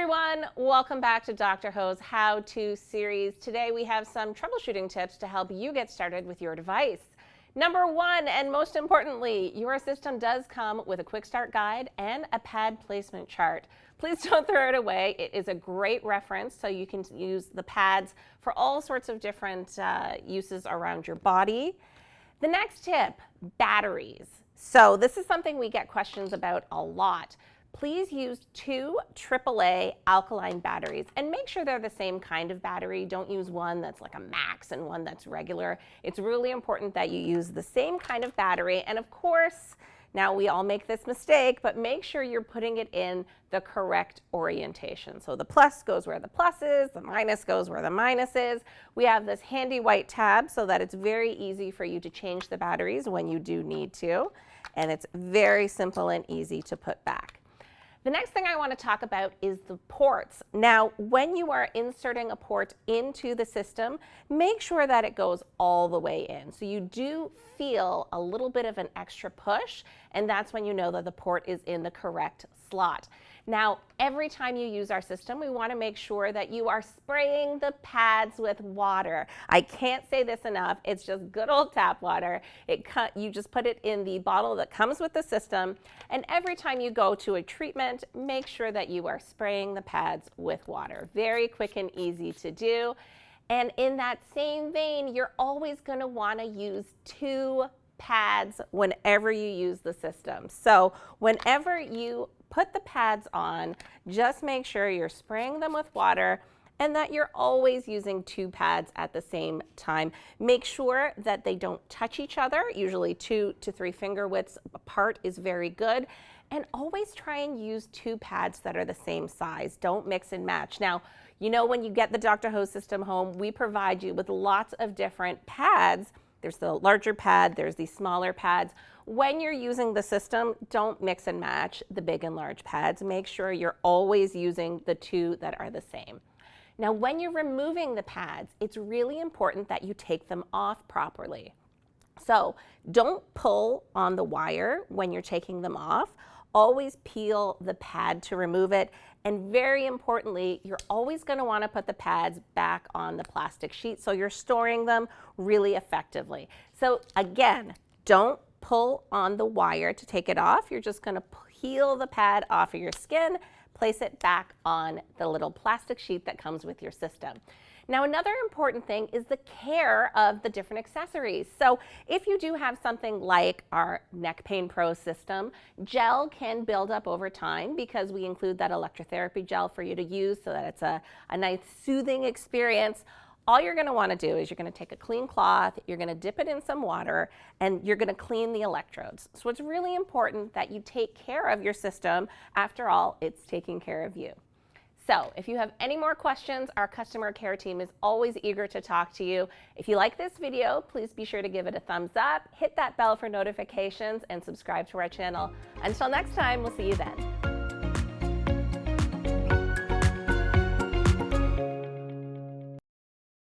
everyone, welcome back to Dr. Ho's How-To series. Today we have some troubleshooting tips to help you get started with your device. Number one, and most importantly, your system does come with a Quickstart guide and a pad placement chart. Please don't throw it away. It is a great reference, so you can use the pads for all sorts of different uses around your body. The next tip, batteries. So this is something we get questions about a lot. Please use 2 AAA alkaline batteries and make sure they're the same kind of battery. Don't use one that's like a max and one that's regular. It's really important that you use the same kind of battery. And of course, now we all make this mistake, but make sure you're putting it in the correct orientation. So the plus goes where the plus is, the minus goes where the minus is. We have this handy white tab so that it's very easy for you to change the batteries when you do need to. And it's very simple and easy to put back. The next thing I want to talk about is the ports. Now, when you are inserting a port into the system, make sure that it goes all the way in. So you do feel a little bit of an extra push, and that's when you know that the port is in the correct slot. Now, every time you use our system, we want to make sure that you are spraying the pads with water. I can't say this enough. It's just good old tap water. You just put it in the bottle that comes with the system, and every time you go to a treatment, make sure that you are spraying the pads with water. Very quick and easy to do. And in that same vein, you're always going to want to use 2 pads whenever you use the system. So whenever you put the pads on, just make sure you're spraying them with water and that you're always using 2 pads at the same time. Make sure that they don't touch each other. Usually 2 to 3 finger widths apart is very good. And always try and use 2 pads that are the same size. Don't mix and match. Now, you know when you get the Dr. Ho system home, we provide you with lots of different pads. There's the larger pad, there's the smaller pads. When you're using the system, don't mix and match the big and large pads. Make sure you're always using the 2 that are the same. Now, when you're removing the pads, it's really important that you take them off properly. So don't pull on the wire when you're taking them off. Always peel the pad to remove it. And very importantly, you're always going to want to put the pads back on the plastic sheet so you're storing them really effectively. So again, don't pull on the wire to take it off. You're just going to peel the pad off of your skin, place it back on the little plastic sheet that comes with your system. Now, another important thing is the care of the different accessories. So if you do have something like our Neck Pain Pro system, gel can build up over time because we include that electrotherapy gel for you to use so that it's a nice soothing experience. All you're going to want to do is you're going to take a clean cloth, you're going to dip it in some water, and you're going to clean the electrodes. So it's really important that you take care of your system. After all, it's taking care of you. So if you have any more questions, our customer care team is always eager to talk to you. If you like this video, please be sure to give it a thumbs up, hit that bell for notifications, and subscribe to our channel. Until next time, we'll see you then.